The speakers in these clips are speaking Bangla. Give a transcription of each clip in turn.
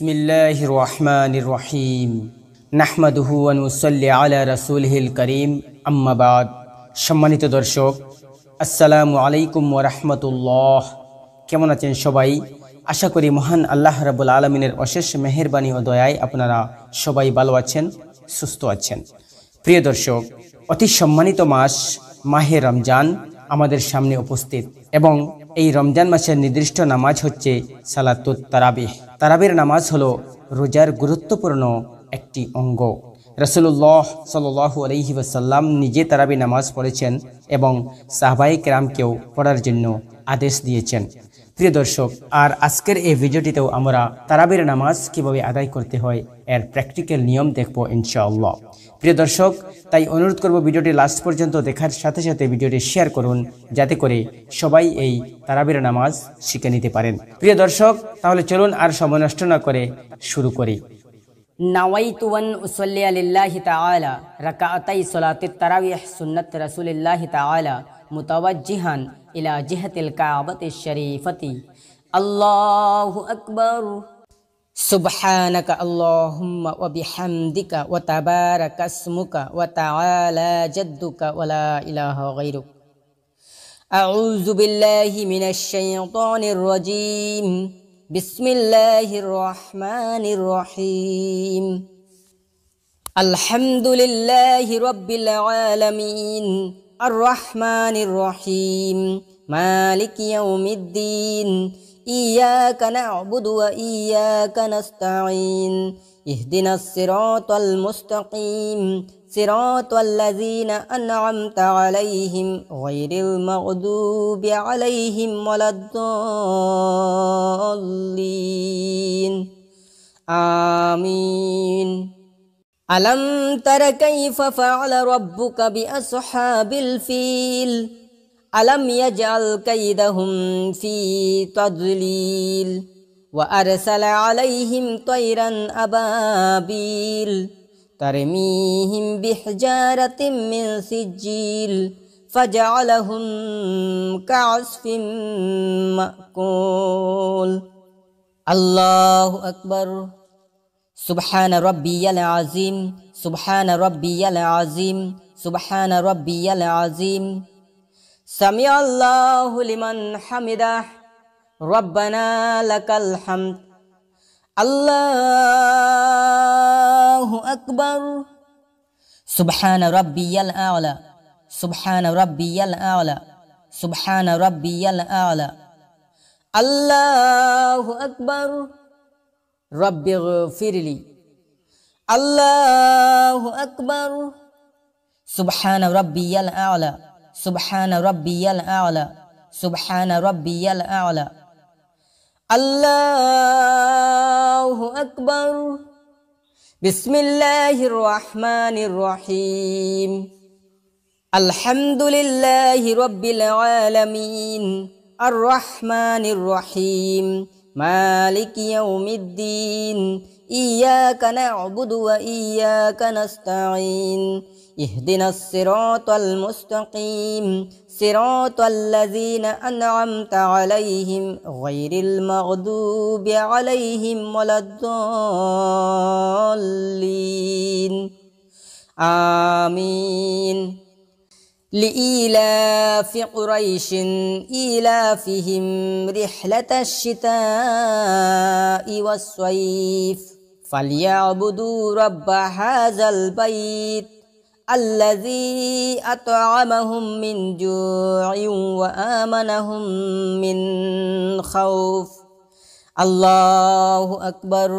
বিসমিল্লাহির রহমানির রহিম নাহমাদুহু ওয়া নুসাল্লি আলা রাসূলিহিল কারীম আম্মা বাদ। সম্মানিত দর্শক, আসসালামু আলাইকুম ওয়া রাহমাতুল্লাহ। কেমন আছেন সবাই? আশা করি মহান আল্লাহ রাব্বুল আলামিনের অশেষ মেহেরবানি ও দয়ায় আপনারা সবাই ভালো আছেন, সুস্থ আছেন। প্রিয় দর্শক, অতি সম্মানিত মাস মাহে রমজান আমাদের সামনে উপস্থিত এবং এই রমজান মাসের নির্দিষ্ট নামাজ হচ্ছে সালাতুত তারাবিহ। তারাবির নামাজ হলো রোজার গুরুত্বপূর্ণ একটি অঙ্গ। রাসূলুল্লাহ সাল্লাল্লাহু আলাইহি ওয়াসাল্লাম নিজে তারাবি নামাজ পড়েছেন এবং সাহাবায়ে কেরামকেও পড়ার জন্য আদেশ দিয়েছেন। প্রিয় দর্শক, আর আজকের এই ভিডিওটিতেও আমরা তারাবির নামাজ কিভাবে আদায় করতে হয় এর প্র্যাকটিক্যাল নিয়ম দেখব ইনশাআল্লাহ। প্রিয় দর্শক, তাই অনুরোধ করব ভিডিওটি লাস্ট পর্যন্ত দেখার সাথে সাথে ভিডিওটি শেয়ার করুন, যাতে করে সবাই এই তারাবির নামাজ শিখে নিতে পারেন। প্রিয় দর্শক, তাহলে চলুন আর সময় নষ্ট না করে শুরু করি। নাওয়াইতু আন উসাল্লি লিল্লাহি তাআলা রাকাআতাই সালাতিত তারাবিহ সুন্নাত রাসূলিল্লাহি তাআলা মুতাওয়াজ্জিহান ইলা জিহাতিল কাবাতিশ শরীফাতি। আল্লাহু আকবার। সুবহানাকা আল্লাহুম্মা ওয়া বিহামদিকা ওয়া তাবারাকা ইসমুকা ওয়া তাআলা জাদ্দুকা ওয়া লা ইলাহা গায়রুক। আউযু বিল্লাহি মিনাশ শাইতানির রাজীম। বিসমিল্লাহির রহমানির রহিম। আলহামদুলিল্লাহি রাব্বিল আলামিন আর রহমানির রহিম মালিকি ইয়াউমিদ্দিন। ইয়্যাকা না'বুদু ওয়া ইয়্যাকা নাস্তাঈন। ইহদিনাস সিরাতাল মুস্তাকিম সিরাতাল লাযীনা আন'আমতা আলাইহিম গায়রিল মাগদুবি আলাইহিম ওয়ালাদ-দাল্লিন। আমিন। আলম তারা কাইফা ফাআলা রাব্বুকা বিআসহাবিল ফিল। আলম ইয়াজআল কাইদাহুম ফি তাদলিল ওয়া আরসালা আলাইহিম তায়রান আবাবিল তারমিহিম বিহিজারাতিম মিন সিজিল ফাজআলাহুম কা'আসফিম মা'কুল। আল্লাহু আকবার। সুবহান রাব্বিয়াল আযীম সুবহান রাব্বিয়াল আযীম সুবহান রাব্বিয়াল আযীম। সামিআল্লাহু লিমান হামিদাহ। রব্বানা লাকাল হামদ। আল্লাহু আকবার। সুবহান রাব্বিয়াল আ'লা সুবহান রাব্বিয়াল আ'লা সুবহান রাব্বিয়াল আ'লা। আল্লাহু আকবার। রব্বিগফিরলি। আল্লাহু আকবার। সুবহান রাব্বিয়াল আ'লা সুবহান রাব্বিয়াল আ'লা সুবহান রাব্বিয়াল আ'লা। আল্লাহু আকবার। বিসমিল্লাহির রহমানির রহিম। আলহামদুলিল্লাহি রাব্বিল আলামিন আর রহমানির রহিম মালিকি ইয়াউমিদ্দিন। ইয়্যাকা না'বুদু ওয়া ইয়্যাকা নাস্তাঈন। ইহদিনাস সিরাতাল মুস্তাকিম সিরাতাল লাযীনা আন'আমতা আলাইহিম গায়রিল মাগদুবি আলাইহিম ওয়ালাদ-দাল্লিন। আমিন। لإيلاف قريش إيلافهم رحلة الشتاء والصيف فليعبدوا رب هذا البيت الذي أطعمهم من جوع وآمنهم من خوف. الله أكبر.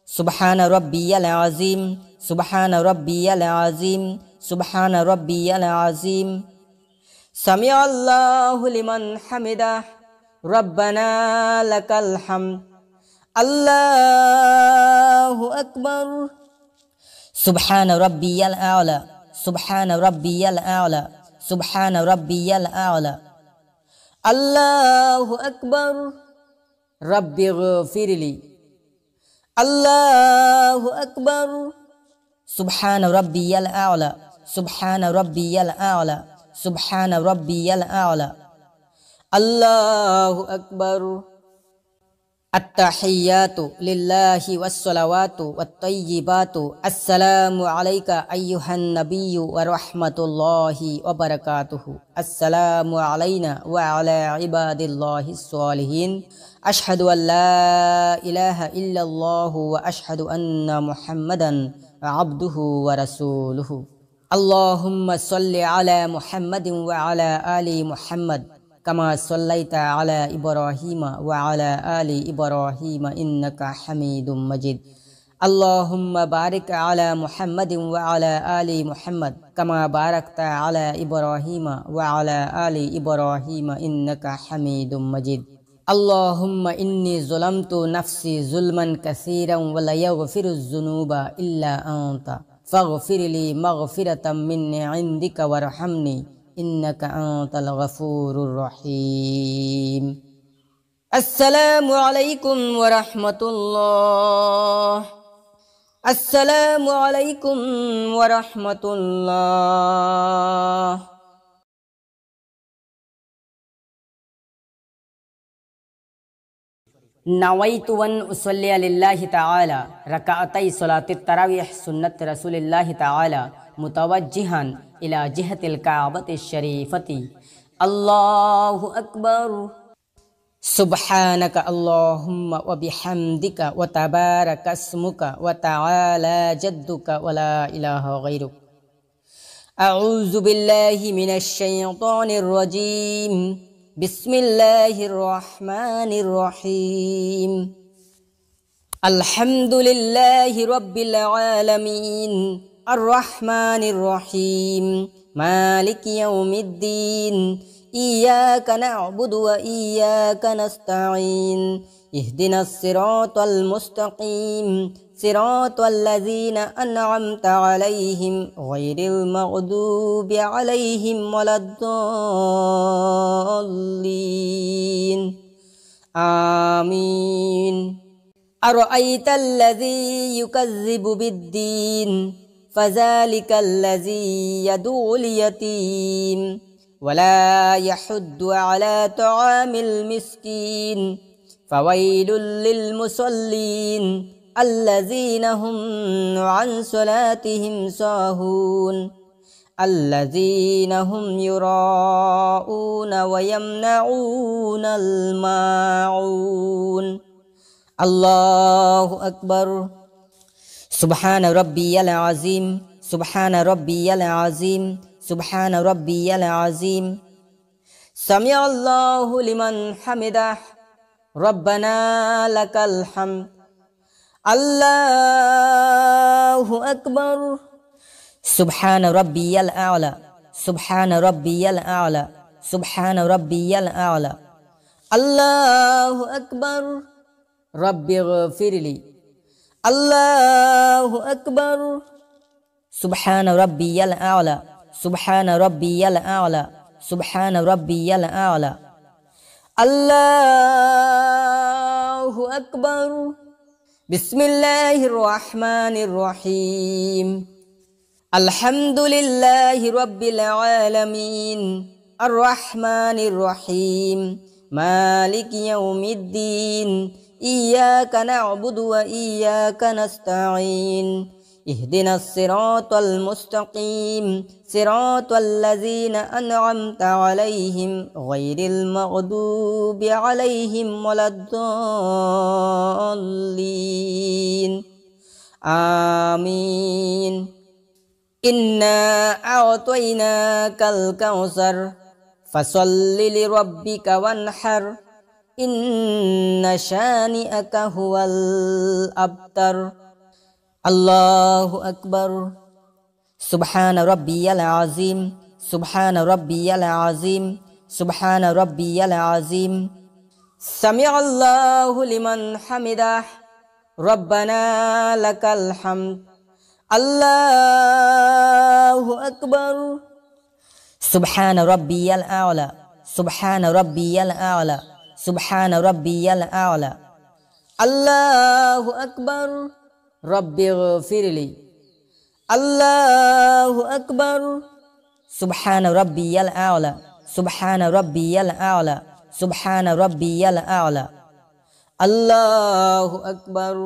سبحان ربي العظيم سبحان ربي العظيم সুবহান রাব্বিয়াল আযীম। সামিআল্লাহু লিমান হামিদাহ। রব্বানা লাকাল হামদ। আল্লাহু আকবার। সুবহান রাব্বিয়াল আ'লা সুবহান রাব্বিয়াল আ'লা সুবহান রাব্বিয়াল আ'লা। আল্লাহু আকবার। রব্বিগফিরলি। আল্লাহু আকবার। সুবহান রাব্বিয়াল আ'লা সুবহান রাব্বিয়াল আ'লা সুবহান রাব্বিয়াল আ'লা। আল্লাহু আকবার। আত্তাহিয়াতু লিল্লাহি ওয়াসসালাওয়াতু ওয়াত-তাইয়্যিবাতু আসসালামু আলাইকা আইয়ুহান নাবিয়্যু ওয়া রাহমাতুল্লাহি ওয়া বারাকাতুহু আসসালামু আলাইনা ওয়া আলা ইবাদিল্লাহিস সালিহিন আশহাদু আল্লা ইলাহা ইল্লাল্লাহু ওয়া আশহাদু আন্না মুহাম্মাদান আবদুহু ওয়া রাসূলুহু আল্লাহুম্মা সাল্লি আলা মুহাম্মাদিন ওয়া আলা আলি মুহাম্মাদ কামা সাল্লাইতা আলা ইব্রাহিমা ওয়া আলা আলি ইব্রাহিমা ইন্নাকা হামিদুম মাজিদ আল্লাহুম্মা বারিক আলা মুহাম্মাদিন ওয়া আলা আলি মুহাম্মাদ কামা বারাকতা আলা ইব্রাহিমা ওয়া আলা আলি ইব্রাহিমা ইন্নাকা হামিদুম মাজিদ আল্লাহুম্মা ইন্নী যালামতু নাফসি যুলমান কাসীরান ওয়া লা ইয়াগফিরুয যুনুবা ইল্লা আনতা ফাগফিরলি মাগফিরাতাম মিন ইনদিকা ওয়ারহামনি ইন্নাকা আনতাল গফুরুর রহিম। আসসালামু আলাইকুম ওয়া রাহমাতুল্লাহ। আসসালামু আলাইকুম ওয়া রাহমাতুল্লাহ। নাওয়াইতু আন উসাল্লি লিল্লাহি তাআলা রাকাআতাই সালাতিত তারাবিহ সুন্নাত রাসূলিল্লাহি তাআলা মুতাওয়াজ্জিহান ইলা জিহাতিল কাবাতিশ শরীফাতি। আল্লাহু আকবার। সুবহানাকা আল্লাহুম্মা ওয়া বিহামদিকা ওয়া তাবারাকা ইসমুকা ওয়া তাআলা জাদ্দুকা ওয়া লা ইলাহা গায়রুক। আউযু বিল্লাহি মিনাশ শাইতানির রাজীম। বিসমিল্লাহির রহমানির রহিম। আলহামদুলিল্লাহি রাব্বিল আলামিন আর রহমানির রহিম মালিকি ইয়াউমিদ্দিন ইয়্যাকা না'বুদু ওয়া ইয়্যাকা নাস্তাঈন ইহদিনাস সিরাতাল মুস্তাকিম সিরাতাল লাযীনা আন'আমতা আলাইহিম গায়রিল মাগদুবি আলাইহিম ওয়ালাদ-দাল্লিন আমিন। আরাআইতাল্লাযী ইউকাযযিবু বিদ্দীন ফাযালিকাল্লাযী ইয়াদুল ইয়াতীম ওয়ালা ইয়াহুদ্দু আলা তুআমিল মিসকিন ফাওয়াইলুল লিল মুসাল্লিন আল্লাযীনা হুম আন সালাতিহিম সাহুন আল্লাযীনা হুম ইউরাউনা ওয়া ইয়ামনাউনাল মাউন। আল্লাহু আকবার। সুবহানা রাব্বিয়াল আযীম সুবহানা রাব্বিয়াল আযীম সুবহানা রাব্বিয়াল আযীম। সামিআল্লাহু লিমান হামিদাহ রব্বানা লাকাল হামদ। আল্লাহু আকবার। সুবহানা রাব্বিয়াল আ'লা সুবহানা রাব্বিয়াল আ'লা সুবহানা রাব্বিয়াল আ'লা। আল্লাহু আকবার। রব্বিগফিরলি। আল্লাহু আকবার। সুবহানা রাব্বিয়াল আ'লা সুবহানা রাব্বিয়াল আ'লা সুবহানা রাব্বিয়াল আ'লা। আল্লাহু আকবার। বিসমিল্লাহির রহমানির রহিম। আলহামদুলিল্লাহি রাব্বিল আলামিন আর রহমানির রহিম মালিকি ইয়াউমিদ্দিন ইয়্যাকা না'বুদু ওয়া ইয়্যাকা নাস্তাঈন ইহদিনাস সিরাতাল মুস্তাকিম সিরাতাল লাযীনা আন'আমতা আলাইহিম গায়রিল মাগদুবি আলাইহিম ওয়ালাদ-দাল্লিন আমিন। ইন্না আ'তাইনাকাল কাউসার ফাসাল্লি লিরাব্বিকা ওয়ানহার ইন্না শানিআকা হুয়াল আবতার। আল্লাহু আকবার। সুবহানা রাব্বিয়াল আযীম সুবহানা রাব্বিয়াল আযীম সুবহানা রাব্বিয়াল আযীম। সামিআল্লাহু লিমান হামিদাহ রব্বানা লাকাল হামদ। আল্লাহু আকবার। সুবহানা রাব্বিয়াল আ'লা সুবহানা রাব্বিয়াল আ'লা সুবহানা রাব্বিয়াল আ'লা। আল্লাহু আকবার। রব্বিগফিরলি। আল্লাহু আকবার। সুবহানা রাব্বিয়াল আ'লা সুবহানা রাব্বিয়াল আ'লা সুবহানা রাব্বিয়াল আ'লা। আল্লাহু আকবার।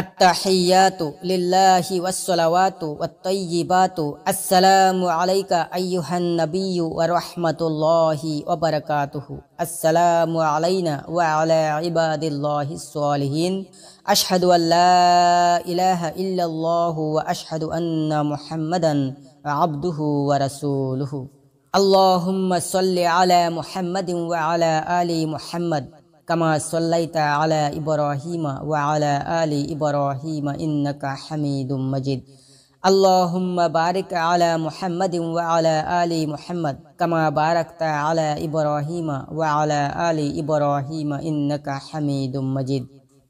আত্তাহিয়াতু লিল্লাহি ওয়াসসালাওয়াতু ওয়াত-তাইয়্যিবাতু আসসালামু আলাইকা আইয়ুহান নাবিয়্যু ওয়া রাহমাতুল্লাহি ওয়া বারাকাতুহু। আসসালামু আলাইনা ওয়া আলা ইবাদিল্লাহিস সালিহিন। আশহাদু আল্লা ইলাহা ইল্লাল্লাহু ওয়া আশহাদু আন্না মুহাম্মাদান আবদুহু ওয়া রাসূলুহু। আল্লাহুম্মা সাল্লি আলা মুহাম্মাদিন ওয়া আলা আলি মুহাম্মাদ কামা সাল্লাইতা আলা ইব্রাহিমা ওয়া আলা আলি ইব্রাহিমা ইন্নাকা হামিদুম মাজিদ। আল্লাহুম্মা বারিক আলা মুহাম্মাদিন ওয়া আলা আলি মুহাম্মাদ কামা বারাকতা আলা ইব্রাহিমা ওয়া আলা আলি ইব্রাহিমা ইন্নাকা হামিদুম মাজিদ।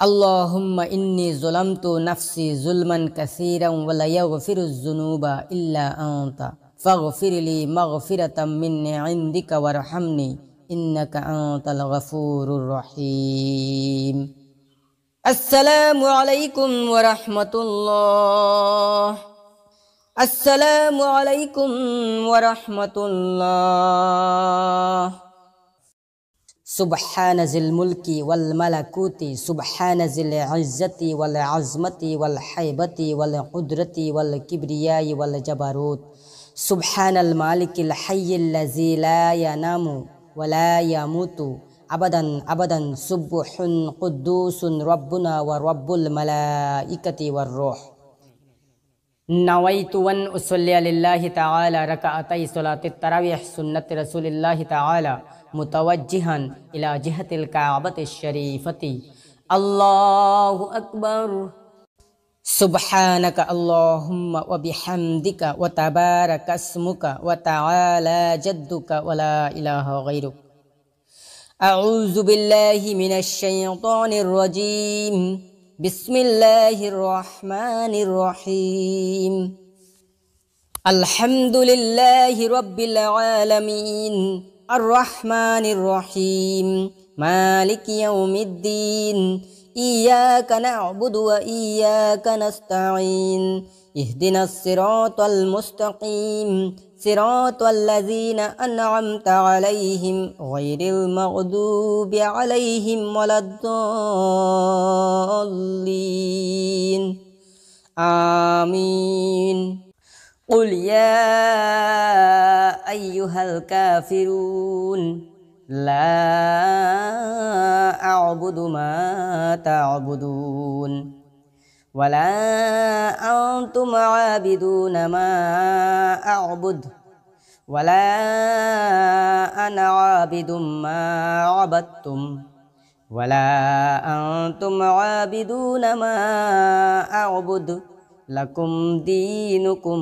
আল্লাহুম্মা ইন্নী যালামতু নাফসি যুলমান কাসীরান ওয়া লা ইয়াগফিরুয যুনুবা ইল্লা আনতা ফাগফিরলি মাগফিরাতাম মিন ইনদিকা ওয়ারহামনি ইন্নাকা আনতাল গফুরুর রহিম। আসসালামু আলাইকুম ওয়া রাহমাতুল্লাহ। আসসালামু আলাইকুম ওয়া রাহমাতুল্লাহ। সুবহানা জিল মুলকি ওয়াল মালাকুতি সুবহানা জিল ইজ্জতি ওয়াল আজমতি ওয়াল হাইবাতি ওয়াল কুদরতি ওয়াল কিবরিয়াই ওয়াল জাবারুত। সুবহানাল মালিকিল হাইয়িল লাযী লা ইয়ানামু ওয়া লা ইয়ামুতু আবাদান আবাদান সুবহুন কুদ্দুসুন রাব্বুনা ওয়া রাব্বুল মালাইকাতি ওয়ার রূহ। নাওয়াইতু আন উসাল্লি লিল্লাহি তাআলা রাকাআতাই সালাতিত তারাবিহ সুন্নাতি রাসূলিল্লাহি তাআলা মুতাওয়াজ্জিহান ইলা জিহাতিল কাবাতিশ শরীফাতি। আল্লাহু আকবার। সুবহানাকা আল্লাহুম্মা ওয়া বিহামদিকা ওয়া তাবারাকা ইসমুকা ওয়া তাআলা জাদ্দুকা ওয়া লা ইলাহা গায়রুক। আউযু বিল্লাহি মিনাশ শাইতানির রাজীম। বিসমিল্লাহির রহমানির রহিম। আলহামদুলিল্লাহি রাব্বিল আলামিন আর রহমানির রহিম মালিকি ইয়াউমিদ্দিন। ইয়্যাকা না'বুদু ওয়া ইয়্যাকা নাস্তাঈন। ইহদিনাস সিরাতাল মুস্তাকিম সিরাতাল লাযীনা আন'আমতা আলাইহিম গায়রিল মাগদুবি আলাইহিম ওয়ালাদ-দাল্লিন। আমিন। قل يا أيها الكافرون لا أعبد ما تعبدون ولا أنتم عابدون ما أعبد ولا أنا عابد ما عبدتم ولا أنتم عابدون ما أعبد লাকুম দীনুকুম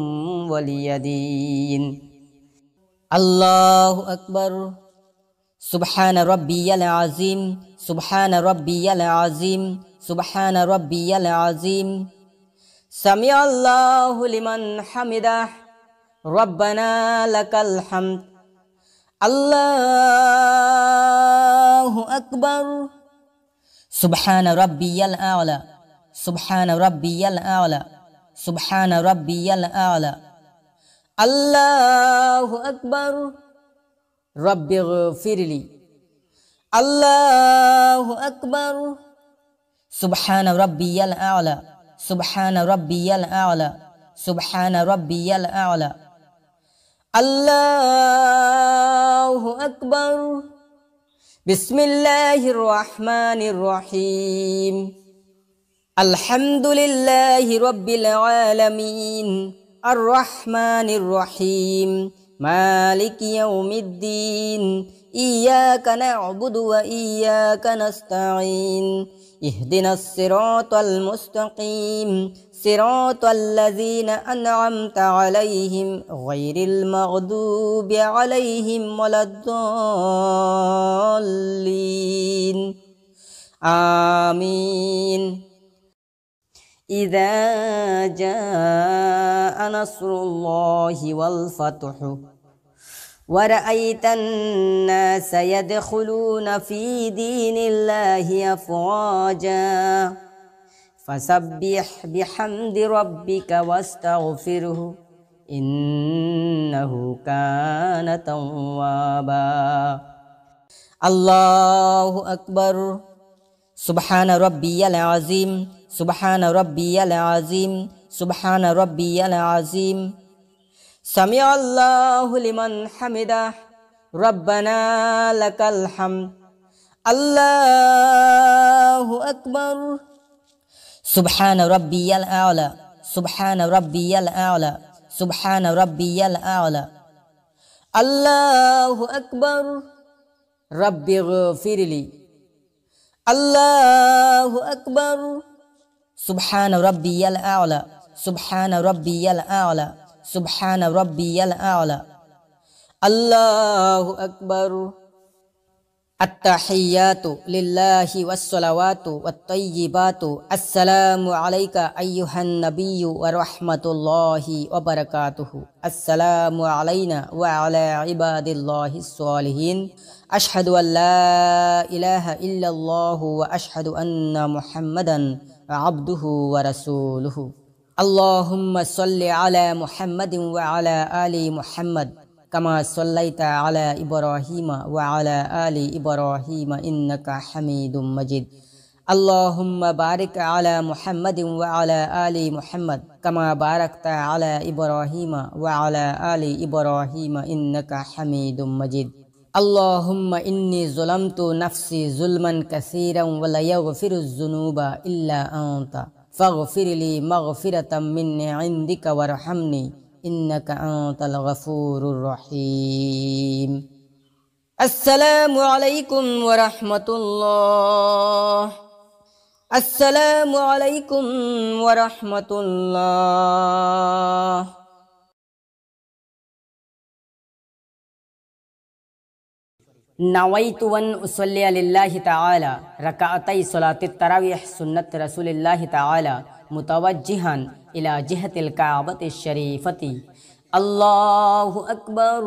ওয়ালিয়াদিন। আল্লাহু আকবার। সুবহানা রাব্বিয়াল আযীম সুবহানা রাব্বিয়াল আযীম সুবহানা রাব্বিয়াল আযীম। সামিআল্লাহু লিমান হামিদাহ রব্বানা লাকাল হামদ। আল্লাহু আকবার। সুবহানা রাব্বিয়াল আ'লা সুবহানা রাব্বিয়াল আ'লা সুবহানা রাব্বিয়াল আ'লা। আল্লাহু আকবার। রব্বিগফিরলি। আল্লাহু আকবার। সুবহানা রাব্বিয়াল আ'লা সুবহানা রাব্বিয়াল আ'লা সুবহানা রাব্বিয়াল আ'লা। আল্লাহু আকবার। বিসমিল্লাহির রহমানির রহিম। আলহামদুলিল্লাহি রাব্বিল আলামিন আর রহমানির রহিম মালিকি ইয়াউমিদ্দিন। ইয়্যাকা না'বুদু ওয়া ইয়্যাকা নাস্তাঈন। ইহদিনাস সিরাতাল মুস্তাকিম সিরাতাল লাযীনা আন'আমতা আলাইহিম গায়রিল মাগদুবি আলাইহিম ওয়ালাদ-দাল্লিন। আমিন। إذا جاء نصر الله والفتح ورأيت الناس يدخلون في دين الله أفواجا فسبح بحمد ربك واستغفره إنه كان توابا। الله أكبر। সুবহান রব্বিয়াল আযীম, সুবহান রব্বিয়াল আযীম, সুবহান রব্বিয়াল আযীম। সামি আল্লাহু লিমান হামিদাহ, রব্বানা লাকাল হামদ, আল্লাহু আকবার। সুবহান রব্বিয়াল আ'লা, সুবহান রব্বিয়াল আ'লা, সুবহান রব্বিয়াল আ'লা, আল্লাহু আকবার। রব্বিগফিরলি, আল্লাহু আকবার। সুবহান রব্বিয়াল আ'লা, সুবহান রব্বিয়াল আ'লা, সুবহান রব্বিয়াল আ'লা, আল্লাহু আকবার। আত্তাহিয়াতু লিল্লাহি ওয়াসসালাওয়াতু ওয়াত-তাইয়্যিবাতু আসসালামু আলাইকা আইয়ুহান নাবিয়্যু ওয়া রাহমাতুল্লাহি ওয়া বারাকাতুহু। আসসালামু আলাইনা ওয়া আলা ইবাদিল্লাহিস সালিহিন। আশহাদু আল্লা ইলাহা ইল্লাল্লাহু ওয়া আশহাদু আন্না মুহাম্মাদান আবদুহু ওয়া রাসূলুহু। আল্লাহুম্মা সাল্লি আলা মুহাম্মাদিন ওয়া আলা আলি মুহাম্মাদ কামা সাল্লাইতা আলা ইব্রাহিমা ওয়া আলা আলি ইব্রাহিমা ইন্নাকা হামিদুম মাজিদ। আল্লাহুম্মা বারিক আলা মুহাম্মাদিন ওয়া আলা আলি মুহাম্মাদ কামা বারাকতা আলা ইব্রাহিমা ওয়া আলা আলি ইব্রাহিমা ইন্নাকা হামিদুম মাজিদ। আল্লাহুম্মা ইন্নী যালামতু নাফসি যুলমান কাসীরান ওয়া লা ইয়াগফিরুয যুনুবা ইল্লা আনতা ফাগফিরলি মাগফিরাতাম মিন্নি ইনদিকা ওয়ারহামনি ইন্নাকা আনতাল গফুরুর রহিম। আসসালামু আলাইকুম ওয়া রাহমাতুল্লাহ, আসসালামু আলাইকুম ওয়া রাহমাতুল্লাহ। নাওয়াইতু আন উসাল্লিয়া লিল্লাহি তাআলা রাকাআতাই সালাতিত তারাবিহ সুন্নাত রাসূলিল্লাহি তাআলা মুতাওয়াজ্জিহান ইলা জিহাতিল কাবাতিশ শরীফাতি। আল্লাহু আকবার।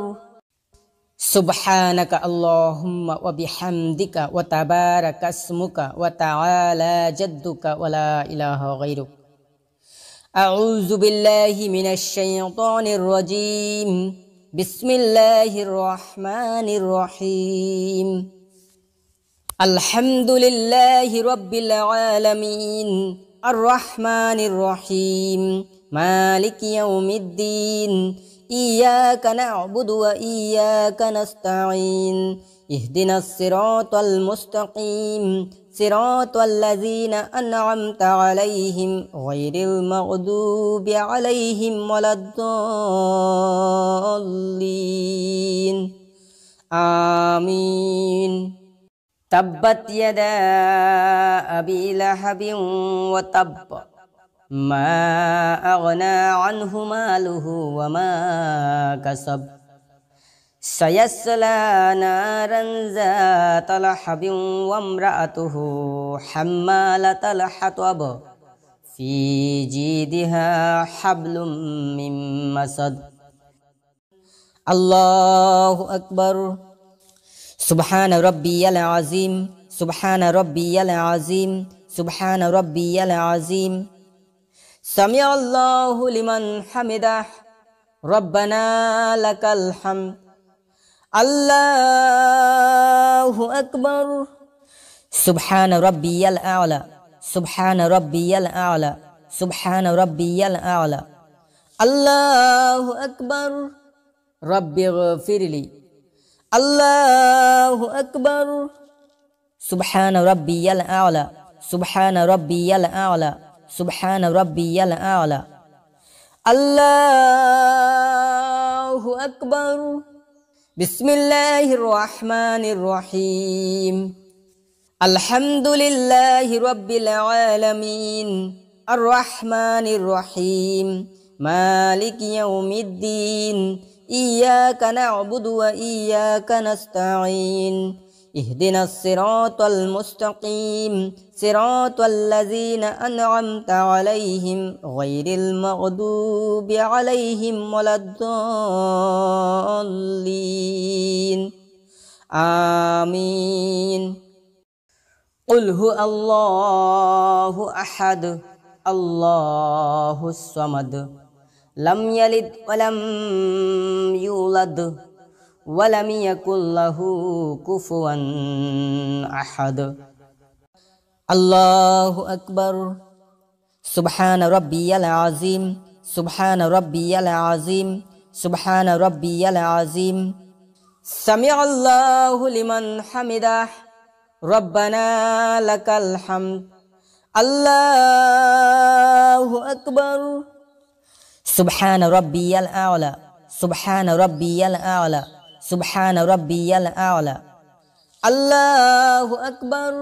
সুবহানাকা আল্লাহুম্মা ওয়া বিহামদিকা ওয়া তাবারাকা ইসমুকা ওয়া তাআলা জাদ্দুকা ওয়া লা ইলাহা গায়রুক। আউযু বিল্লাহি মিনাশ শাইতানির রাজীম। বিসমিল্লাহির রহমানির রহিম। আলহামদুলিল্লাহি রাব্বিল আলামিন আর রহমানির রহিম মালিকি ইয়াউমিদ্দিন। ইয়্যাকা না'বুদু ওয়া ইয়্যাকা নাস্তাঈন। ইহদিনাস সিরাতাল মুস্তাকিম সিরাতাল লাযীনা আন'আমতা আলাইহিম গায়রিল মাগদুবি আলাইহিম ওয়ালাদ-দাল্লিন। আমিন। তাব্বাত ইয়াদা আবি লাহাবিন ওয়া তাব্ব মা আগনা আনহু মালুহু ওয়া মা কাসাব সায়াসলা নারান যাতা লাহাবিন ওয়া ইমরাআতুহু হাম্মালাতাল হাতাব ফি জিদিহা হাবলুম মিন মাসাদ। আল্লাহু আকবার। সুবহান রব্বিয়াল আযীম, সুবহান রব্বিয়াল আযীম, সুবহান রব্বিয়াল আযীম। সামি আল্লাহু লিমান হামিদাহ, রব্বানা লাকাল হামদ, আল্লাহু আকবার। সুবহান রব্বিয়াল আ'লা, সুবহান রব্বিয়াল আ'লা, সুবহান রব্বিয়াল আ'লা, আল্লাহু আকবার। রব্বিগফিরলি, আল্লাহু আকবার। সুবহান রব্বিয়াল আ'লা, সুবহান রব্বিয়াল আ'লা, সুবহান রব্বিয়াল আ'লা, আল্লাহু আকবার। বিসমিল্লাহির রহমানির রহিম। আলহামদুলিল্লাহি রাব্বিল আলামিন আর রহমানির রহিম মালিকি ইয়াউমিদ্দিন। ইয়্যাকা না'বুদু ওয়া ইয়্যাকা নাস্তাঈন। ইহদিনাস সিরাতাল মুস্তাকিম সিরাতাল লাযীনা আন'আমতা আলাইহিম গায়রিল মাগদুবি আলাইহিম ওয়ালাদ-দাল্লিন। আমিন। কুল হুয়াল্লাহু আহাদ, আল্লাহুস সামাদ, লাম ইয়ালিদ ওয়া লাম ইউলাদ ওয়া লাম ইয়াকুল লাহু কুফুয়ান আহাদ। আল্লাহু আকবার। সুবহান রাব্বিয়াল আযীম, সুবহান রাব্বিয়াল আযীম, সুবহান রাব্বিয়াল আযীম। সামিআল্লাহু লিমান হামিদাহ, রব্বানা লাকাল হামদ। আল্লাহু আকবার। সুবহান রাব্বিয়াল আ'লা, সুবহান রাব্বিয়াল আ'লা, সুবহান রাব্বিয়াল আ'লা। আল্লাহু আকবার।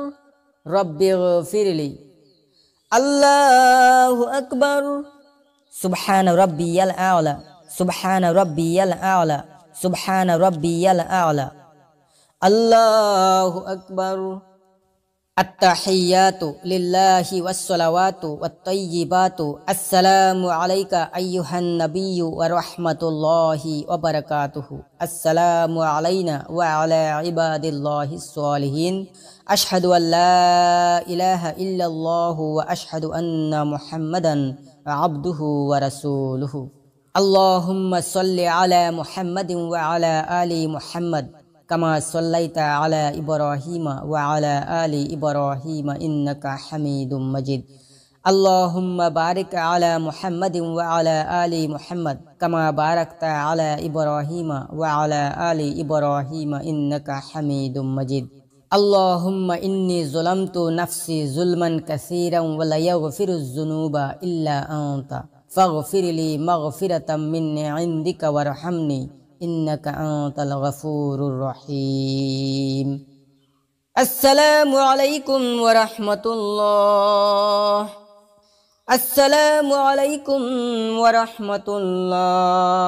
রব্বিগফিরলি। আল্লাহু আকবার। সুবহান রাব্বিয়াল আ'লা, সুবহান রাব্বিয়াল আ'লা, সুবহান রাব্বিয়াল আ'লা। আল্লাহু আকবার। আত্তাহিয়াতু লিল্লাহি ওয়াসসালাওয়াতু ওয়াত-তাইয়্যিবাতু। আসসালামু আলাইকা আইয়ুহান নাবিয়্যু ওয়া রাহমাতুল্লাহি ওয়া বারাকাতুহু। আসসালামু আলাইনা ওয়া আলা ইবাদিল্লাহিস সালিহিন। আশহাদু আল্লা ইলাহা ইল্লাল্লাহু ওয়া আশহাদু আন্না মুহাম্মাদান আবদুহু ওয়া রাসূলুহু। আল্লাহুম্মা সাল্লি আলা মুহাম্মাদিন ওয়া আলা আলি মুহাম্মাদ কামা সাল্লাইতা আলা ইব্রাহিমা ওয়া আলা আলি ইব্রাহিমা ইন্নাকা হামিদুম মাজিদ। আল্লাহুম্মা বারিক আলা মুহাম্মাদিন ওয়া আলা আলি মুহাম্মাদ কামা বারাকতা আলা ইব্রাহিমা ওয়া আলা আলি ইব্রাহিমা ইন্নাকা হামিদুম মাজিদ। আল্লাহুম্মা ইন্নী যালামতু নাফসি যুলমান কাসীরান ওয়া লা ইয়াগফিরুয যুনুবা ইল্লা আনতা ফাগফিরলি মাগফিরাতাম মিন ইনদিকা ওয়ারহামনি ইন্নাকা আনতাল গফুরুর রহিম। আসসালামু আলাইকুম ওয়া রাহমাতুল্লাহ। আসসালামু আলাইকুম ওয়া রাহমাতুল্লাহ।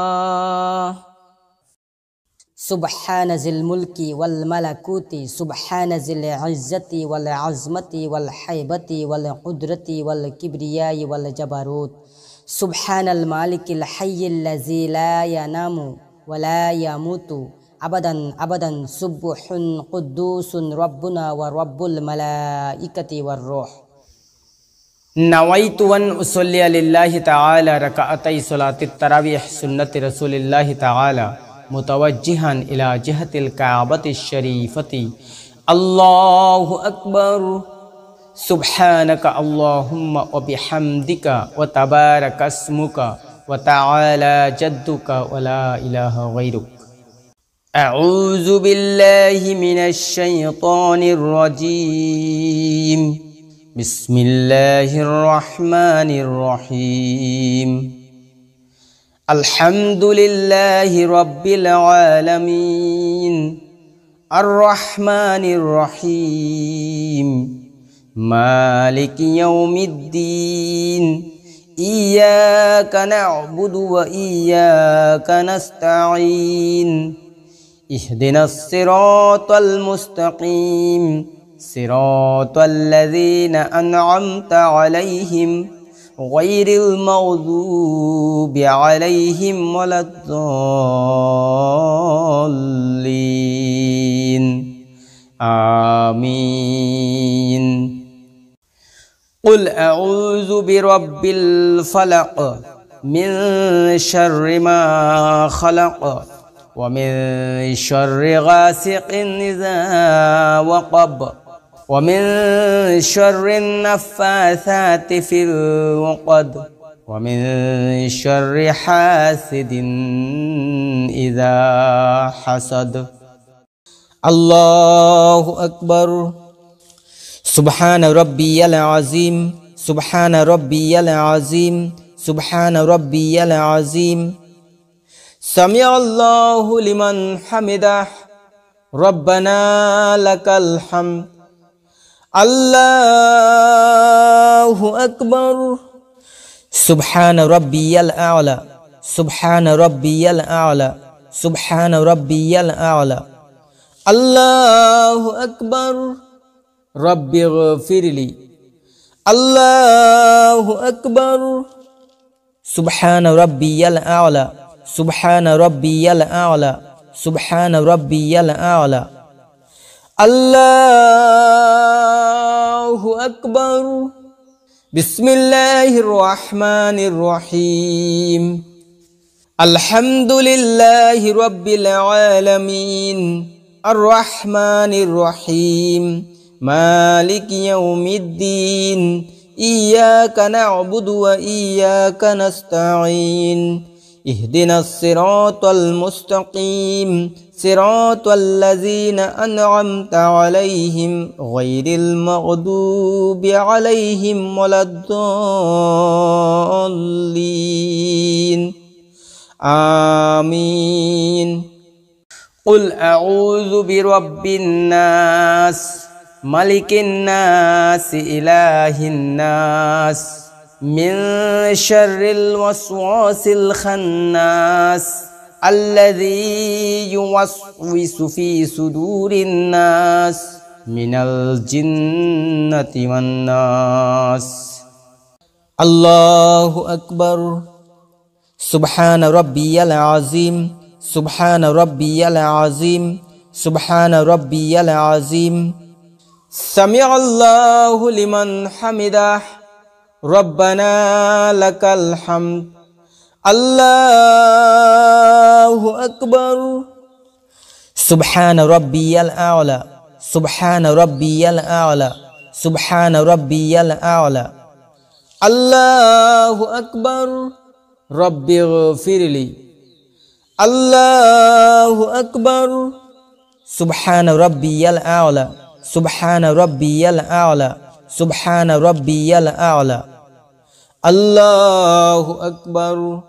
সুবহানা জিল মুলকি ওয়াল মালাকুতি, সুবহানা জিল ইজ্জতি ওয়াল আজমতি ওয়াল হাইবাতি ওয়াল কুদরতি ওয়াল কিবরিয়াই ওয়াল জাবারুত। সুবহানাল মালিকিল হাইয়িল্লাযী লা ইয়ানামু ওয়া লা ইয়ামুতু আবাদান আবাদান। সুবহুন কুদ্দুসুন রব্বুনা ওয়া রব্বুল মালাইকাতি ওয়ার রূহ। নাওয়াইতু আন উসাল্লিয়া লিল্লাহি তাআলা রাকাআতাই সালাতিত তারাবিহ সুন্নতি রাসূলিল্লাহি তাআলা মুতাওয়াজ্জিহান ইলা জিহাতিল কাবাতিশ শরীফতি। আল্লাহু আকবার। সুবহানাকা আল্লাহুম্মা ওয়া বিহামদিকা ওয়া তাবারাকা ইসমুকা ওয়া তাআলা জাদ্দুকা ওয়া লা ইলাহা গায়রুক। আউযু বিল্লাহি মিনাশ শাইতানির রাজীম। বিসমিল্লাহির রহমানির রহিম। আলহামদুলিল্লাহি রাব্বিল আলামিন আর রহমানির রহিম মালিকি ইয়াউমিদ্দিন। ইয়্যাকা না'বুদু ওয়া ইয়্যাকা নাস্তাঈন। ইহদিনাস সিরাতাল মুস্তাকিম সিরাতাল্লাযীনা আন'আমতা আলাইহিম গায়রিল মাগযুবি আলাইহিম ওয়ালাদ-দাল্লিন। আমিন। কুল আউযু বিরাব্বিল ফালাক মিন শাররি মা খালাক ওয়া মিন শাররি গাসিকিন ইযা ওয়াকাব ওয়া মিন শাররিন নাফাসাতি ফিল উকদ ওয়া মিন শাররি হাসিদিন ইযা হাসাদ। আল্লাহু আকবার। সুবহান রাব্বিয়াল আযীম, সুবহান রাব্বিয়াল আযীম, সুবহান রাব্বিয়াল আযীম। সামিআল্লাহু লিমান হামিদাহ, রব্বানা লাকাল হামদ। আল্লাহু আকবার। সুবহান রাব্বিয়াল আ'লা, সুবহান রাব্বিয়াল আ'লা, সুবহান রাব্বিয়াল আ'লা। আল্লাহু আকবার। রব্বিগফিরলি। আল্লাহু আকবার। সুবহান রাব্বিয়াল আ'লা, সুবহান রাব্বিয়াল আ'লা, সুবহান রাব্বিয়াল আ'লা। আল্লাহু আকবার। বিসমিল্লাহির রহমানির রহিম। আলহামদুলিল্লাহি রাব্বিল আলামিন আর রহমানির রহিম مالك يوم الدين إياك نعبد وإياك نستعين اهدنا الصراط المستقيم صراط الذين أنعمت عليهم غير المغضوب عليهم ولا الضالين آمين قل أعوذ برب الناس ملك الناس إله الناس من شر الوسواس الخناس الذي يوسوس في صدور الناس من الجنة والناس الله أكبر سبحان ربي العظيم سبحان ربي العظيم سبحان ربي العظيم سمع الله لمن حمده ربنا لك الحمد الله أكبر سبحان ربي الأعلى سبحان ربي الأعلى سبحان ربي الأعلى الله أكبر رب اغفر لي الله أكبر سبحان ربي الأعلى سبحان ربي الأعلى سبحان ربي الأعلى الله أكبر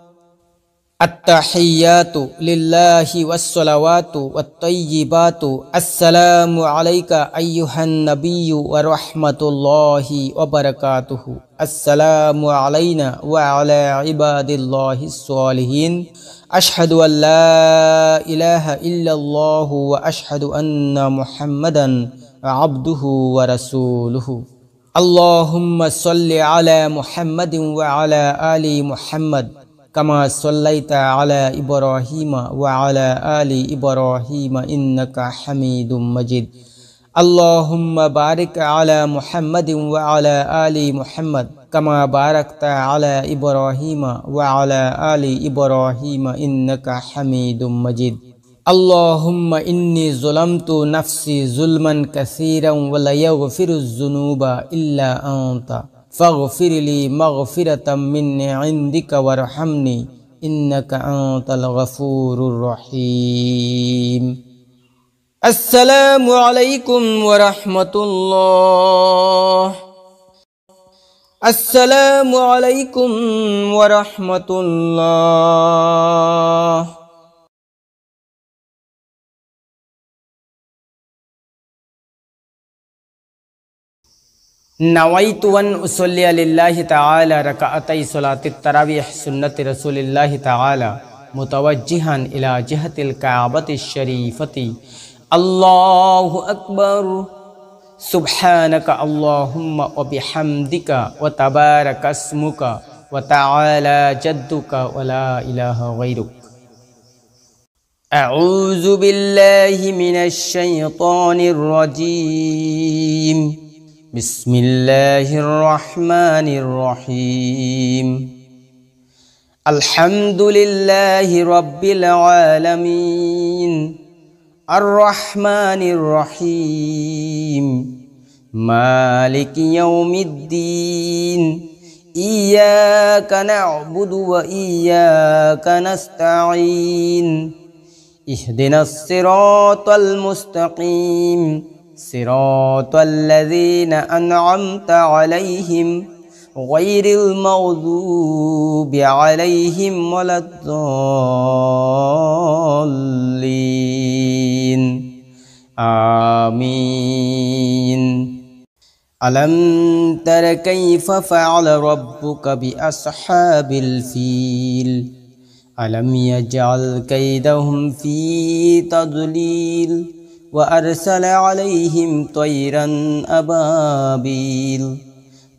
التحيات لله والصلوات والطيبات السلام عليك أيها النبي ورحمة الله وبركاته السلام علينا وعلى عباد الله الصالحين أشهد أن لا إله إلا الله وأشهد أن محمدا عبده ورسوله اللهم صل على محمد وعلى آل محمد كما صليت على إبراهيم وعلى آل إبراهيم إنك حميد مجيد اللهم بارك على محمد وعلى آل محمد كما باركت على إبراهيم وعلى آل إبراهيم إنك حميد مجيد اللهم إني ظلمت نفسي ظلما كثيرا ولا يغفر الذنوب إلا أنت فاغفر لي مغفرة من عندك وارحمني إنك أنت الغفور الرحيم السلام عليكم ورحمة الله السلام عليكم ورحمة الله نويت أن أصلي لله تعالى ركعتي صلاة التراويح سنة رسول الله تعالى متوجها إلى جهة الكعبة الشريفة الله أكبر سبحانك اللهم وبحمدك وتبارك اسمك وتعالى جدك ولا إله غيرك أعوذ بالله من الشيطان الرجيم بسم الله الرحمن الرحيم الحمد لله رب العالمين الرحمن الرحيم مالك يوم الدين إياك نعبد وإياك نستعين اهدنا الصراط المستقيم صراط الذين أنعمت عليهم غير المغضوب عليهم ولا الضالين آمين ألم تر كيف فعل ربك بأصحاب الفيل ألم يجعل كيدهم في تضليل وأرسل عليهم طيرا أبابيل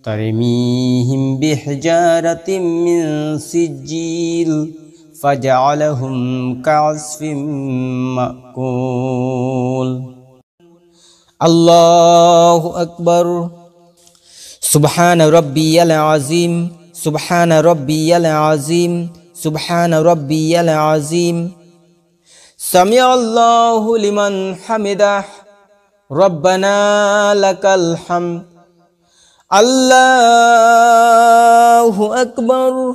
ترميهم بحجارة من سجيل فجعلهم كعصف مأكول الله أكبر سبحان ربي العظيم سبحان ربي العظيم سبحان ربي العظيم سمع الله لمن حمده ربنا لك الحمد الله أكبر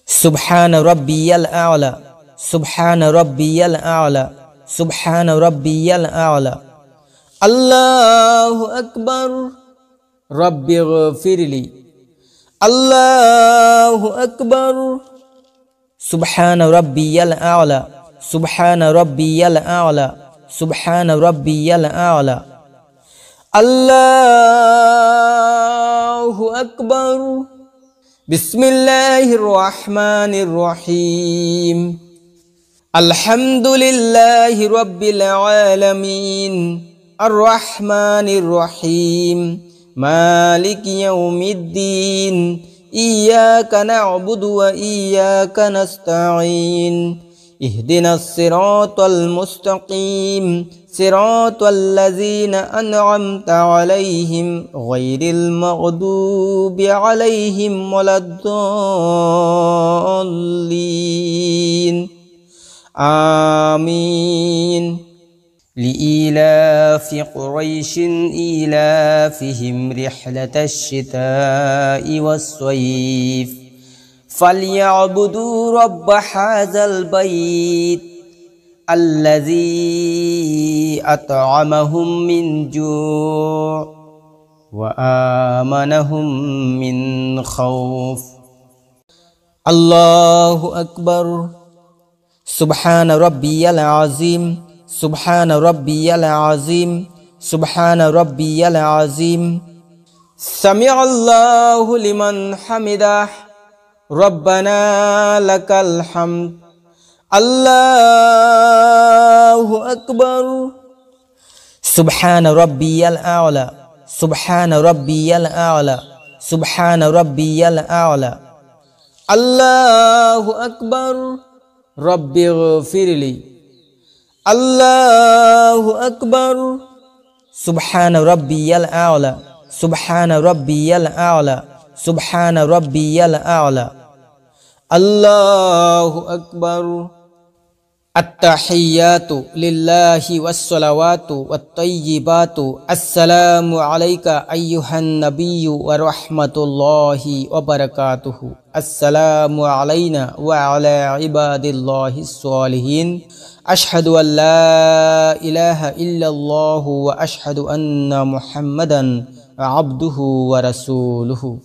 سبحان ربي الأعلى سبحان ربي الأعلى سبحان ربي الأعلى الله أكبر رب اغفر لي الله أكبر سبحان ربي الأعلى سبحان ربي الأعلى سبحان ربي الأعلى الله أكبر بسم الله الرحمن الرحيم الحمد لله رب العالمين الرحمن الرحيم مالك يوم الدين إياك نعبد وإياك نستعين اهدنا الصراط المستقيم صراط الذين أنعمت عليهم غير المغضوب عليهم ولا الضالين آمين لإيلاف قريش إيلافهم رحلة الشتاء والصيف فليعبدوا رب هذا البيت الذي أطعمهم من جوع وآمنهم من خوف الله أكبر سبحان ربي العظيم سبحان ربي العظيم سبحان ربي العظيم سمع الله لمن حمده ربنا لك الحمد الله أكبر سبحان ربي الأعلى سبحان ربي الأعلى سبحان ربي الأعلى الله أكبر رب اغفر لي الله أكبر سبحان ربي الأعلى سبحان ربي الأعلى سبحان ربي الأعلى الله أكبر التحيات لله والصلوات والطيبات السلام عليك أيها النبي ورحمة الله وبركاته السلام علينا وعلى عباد الله الصالحين أشهد أن لا إله إلا الله وأشهد أن محمدا عبده ورسوله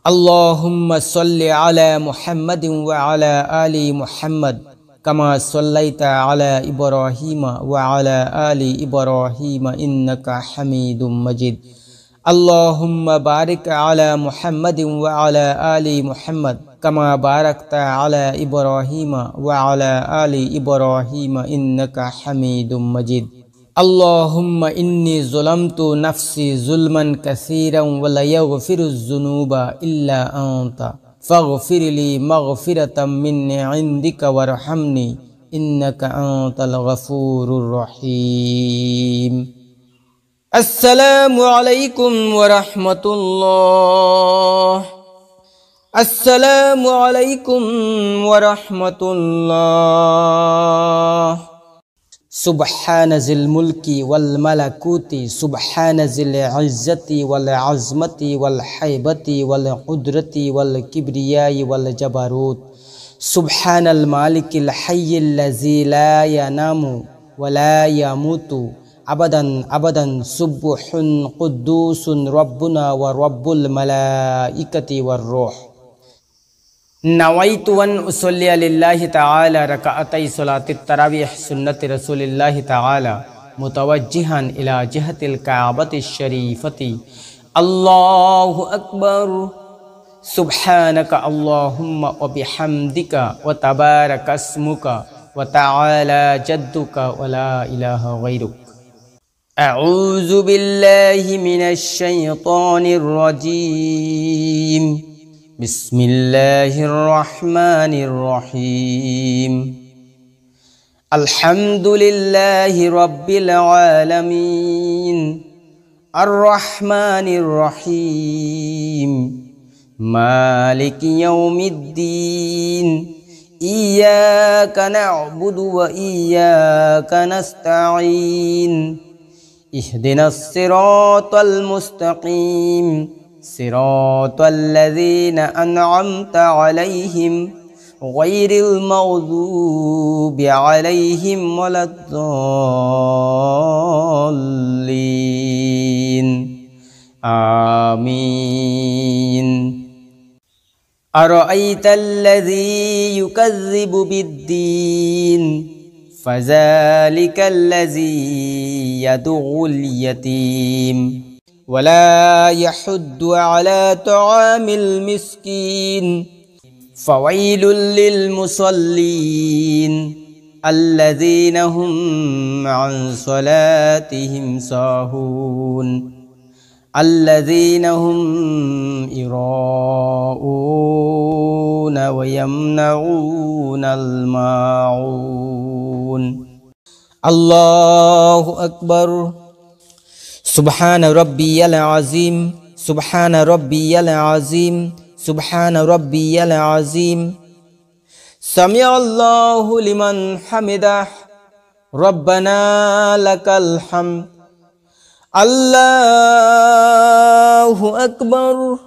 اللهم صل على محمد وعلى آل محمد كما صليت على إبراهيم وعلى آل إبراهيم إنك حميد مجيد اللهم بارك على محمد وعلى آل محمد كما باركت على إبراهيم وعلى آل إبراهيم إنك حميد مجيد اللهم إني ظلمت نفسي ظلما كثيرا ولا يغفر الذنوب إلا أنت فاغفر لي مغفرة من عندك وارحمني إنك أنت الغفور الرحيم السلام عليكم ورحمة الله السلام عليكم ورحمة الله سبحان ذي الملك والملكوت سبحان ذي العزة والعظمة والحيبة والقدرة والكبرياء والجبروت سبحان المالك الحي الذي لا ينام ولا يموت أبدا أبدا سبح قدوس ربنا ورب الملائكة والروح نويت أن أصلي لله تعالى ركعتي صلاة التراويح سنة رسول الله تعالى متوجها إلى جهة الكعبة الشريفة الله أكبر سبحانك اللهم وبحمدك وتبارك اسمك وتعالى جدك ولا إله غيرك أعوذ بالله من الشيطان الرجيم بسم الله الرحمن الرحيم الحمد لله رب العالمين الرحمن الرحيم مالك يوم الدين إياك نعبد وإياك نستعين اهدنا الصراط المستقيم صراط الذين أنعمت عليهم غير المغضوب عليهم ولا الضالين آمين أرأيت الذي يكذب بالدين فذلك الذي يدعو اليتيم ولا يحض على طعام المسكين فويل للمصلين الذين هم عن صلاتهم ساهون الذين هم يراءون ويمنعون الماعون الله أكبر سبحان ربي العظيم سبحان ربي العظيم سبحان ربي العظيم سمع الله لمن حمده ربنا لك الحمد الله أكبر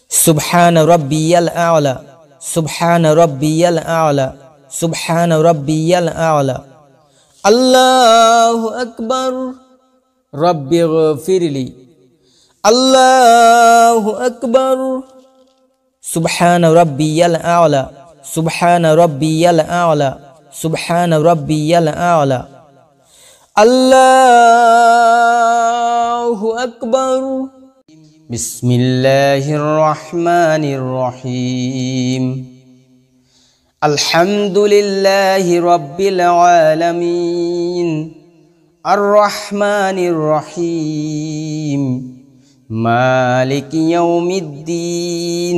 سبحان ربي الأعلى سبحان ربي الأعلى سبحان ربي الأعلى الله أكبر رب اغفر لي الله أكبر سبحان ربي الأعلى سبحان ربي الأعلى سبحان ربي الأعلى الله أكبر بسم الله الرحمن الرحيم الحمد لله رب العالمين الرحمن الرحيم مالك يوم الدين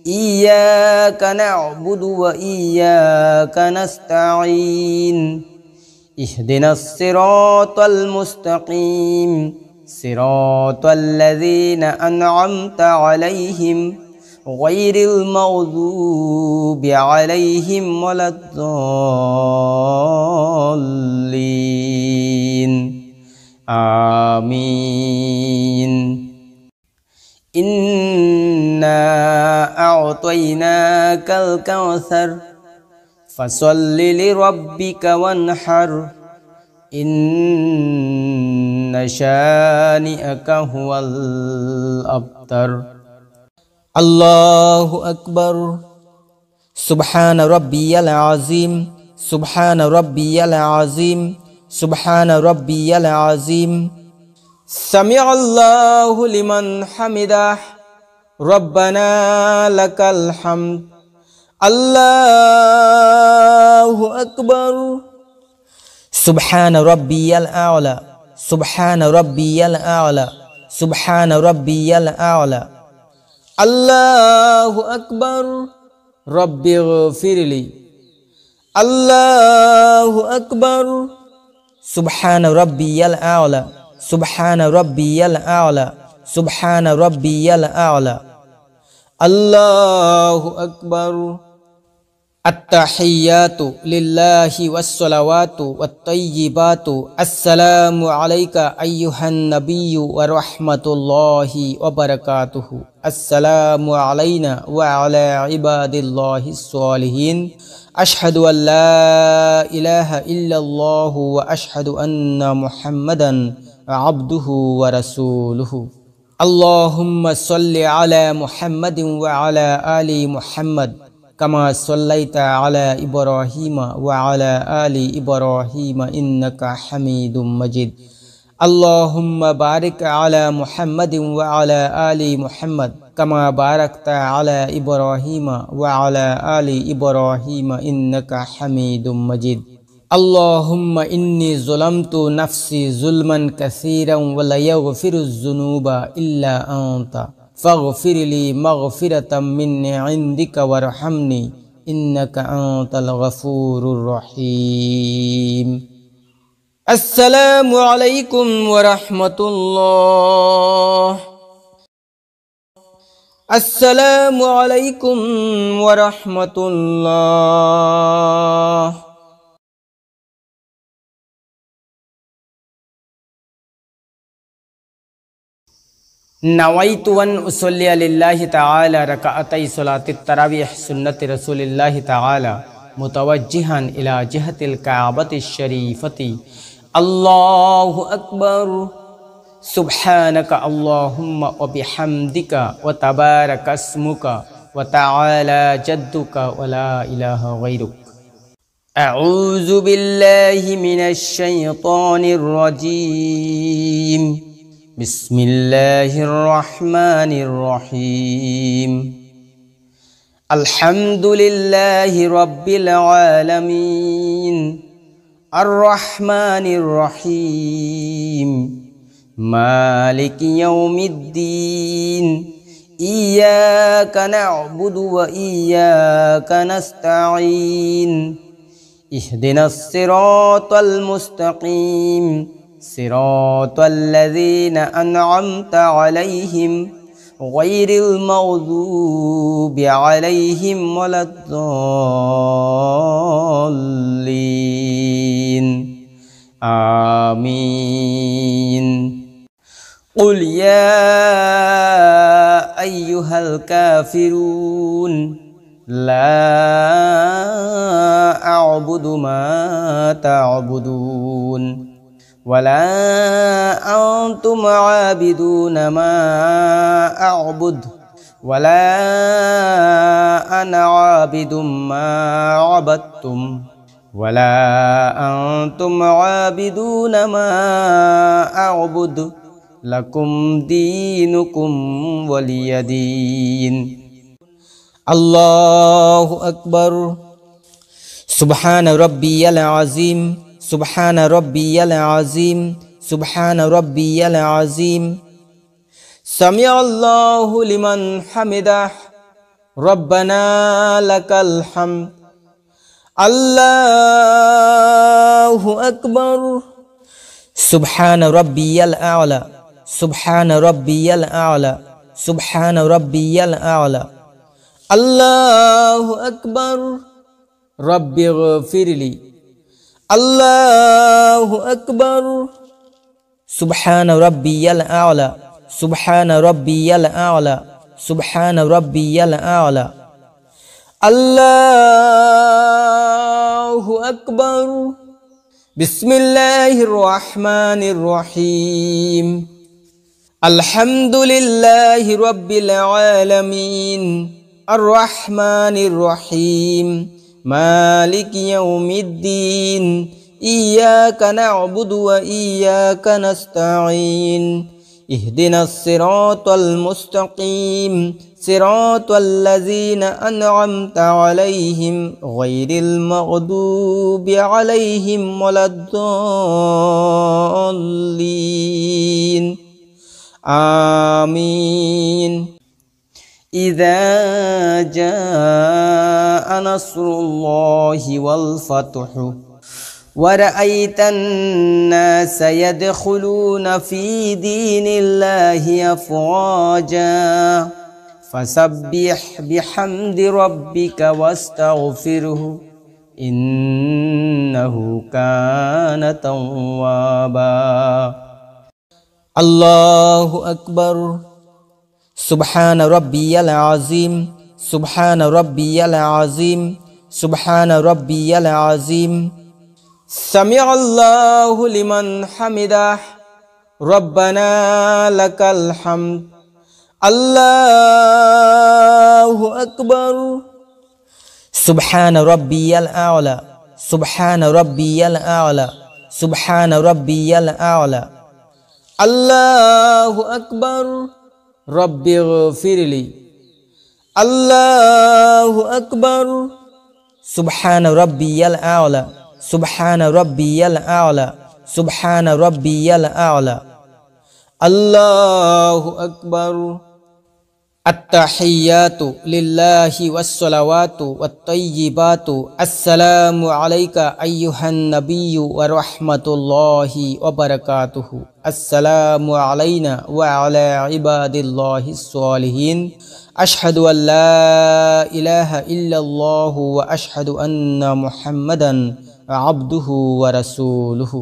إياك نعبد وإياك نستعين اهدنا الصراط المستقيم صراط الذين أنعمت عليهم غير المغضوب عليهم ولا الضالين آمين إنا أعطيناك الكوثر فصل لربك وانحر إن شانئك هو الأبتر الله أكبر سبحان ربي العظيم سبحان ربي العظيم سبحان ربي العظيم سمع الله لمن حمده ربنا لك الحمد الله أكبر سبحان ربي الأعلى سبحان ربي الأعلى سبحان ربي الأعلى الله أكبر رب اغفر لي الله أكبر سبحان ربي الأعلى سبحان ربي الأعلى سبحان ربي الأعلى الله أكبر التحيات لله والصلوات والطيبات السلام عليك أيها النبي ورحمة الله وبركاته السلام علينا وعلى عباد الله الصالحين أشهد أن لا إله إلا الله وأشهد أن محمدا عبده ورسوله اللهم صل على محمد وعلى آل محمد كما صليت على إبراهيم وعلى آل إبراهيم إنك حميد مجيد اللهم بارك على محمد وعلى آل محمد كما باركت على إبراهيم وعلى آل إبراهيم إنك حميد مجيد اللهم إني ظلمت نفسي ظلما كثيرا ولا يغفر الذنوب إلا أنت فاغفر لي مغفرة من عندك وارحمني إنك أنت الغفور الرحيم السلام عليكم ورحمة الله السلام عليكم ورحمة الله नवाइतु अन उसल्लिया लिल्लाहि ताला रकाअतै सलातित तरावीह सुन्नत रसूलिल्लाहि ताला मुतवज्जिहन इला जिहतिल काबतिश शरीफति अल्लाहु अकबर सुब्हानक अल्लाहुम्मा व बिहम्दिका व तबारक अस्मुका व तआला जद्दुका व ला इलाहा गैरुक। अऊज़ु बिल्लाहि मिनश शैतानिर रजीम। बिस्मिल्लाहिर रहमानिर रहीम। अल्हम्दुलिल्लाहि रब्बिल आलमीन अर्रहमानिर रहीम मालिकि यौमिद्दीन इय्याका नअबुदु व इय्याका नस्तईन इहदिनस सिरातल मुस्तकीम सिरातल लज़ीना अनअमता अलैहिम गैरिल मग़दूबि अलैहिम वलद्दॉल्लीन आमीन। क़ुल या अय्युहल काफ़िरून ला अअबुदु मा तअबुदून वला अंतुम आबिदून मा अअबुद वला अना आबिदुम मा अबदतुम वला अंतुम आबिदून मा अअबुद लकुम दीनुकुम वलिय दीन। अल्लाहु अकबर। सुब्हान रब्बियल अज़ीम सुब्हान रब्बियल अज़ीम सुब्हान रब्बियल अज़ीम। समिअल्लाहु लिमन हमिदह रब्बना लकल हम्द। अल्लाहु अकबर। सुब्हान रब्बियल आला सुब्हान रब्बियल आला सुब्हान रब्बियल आला। अल्लाहु अकबर। रब्बिग़फिरली। अल्लाहु अकबर। सुब्हान रब्बियल आला सुब्हान रब्बियल आला सुब्हान रब्बियल आला। अल्लाहु अकबर। बिस्मिल्लाहिर रहमानिर रहीम। अल्हम्दुलिल्लाहि रब्बिल आलमीन अर्रहमानिर रहीम मालिकि यौमिद्दीन इय्याका नअबुदु व इय्याका नस्तईन इहदिनस सिरातल मुस्तकीम सिरातल लज़ीना अनअमता अलैहिम गैरिल मग़दूबि अलैहिम वलद्दॉल्लीन आमीन। इज़ा जाअ नस्रुल्लाहि वल फ़त्हु वरअयतन नास यदखुलून फ़ी दीनिल्लाहि अफ़वाजा फसब्बिह बिहम्दि रब्बिका वस्तग़फिरहु इन्नहु कान तव्वाबा। अल्लाहु अकबर। सुब्हान रब्बियल अज़ीम सुब्हान रब्बियल अज़ीम सुब्हान रब्बियल अज़ीम। समिअल्लाहु लिमन हमिदह रब्बना लकल हम्द। अल्लाहु अकबर। सुब्हान रब्बियल आला सुब्हान रब्बियल आला सुब्हान रब्बियल आला। अल्लाहु अकबर। रब्बिग़फिरली। अल्लाहु अकबर। सुब्हान रब्बियल आला सुब्हान रब्बियल आला सुब्हान रब्बियल आला। अल्लाहु अकबर। अत्तहिय्यातु लिल्लाहि वस्सलावातु वत्तय्यिबातु अस्सलामु अलैका अय्युहन नबिय्यु व रहमतुल्लाहि व बरकातुहु। अस्सलामु अलैना व अला इबादिल्लाहिस सालिहीन। अशहदु अल्ला इलाहा इल्लल्लाहु व अशहदु अन्ना मुहम्मदन अब्दुहु व रसूलुहु।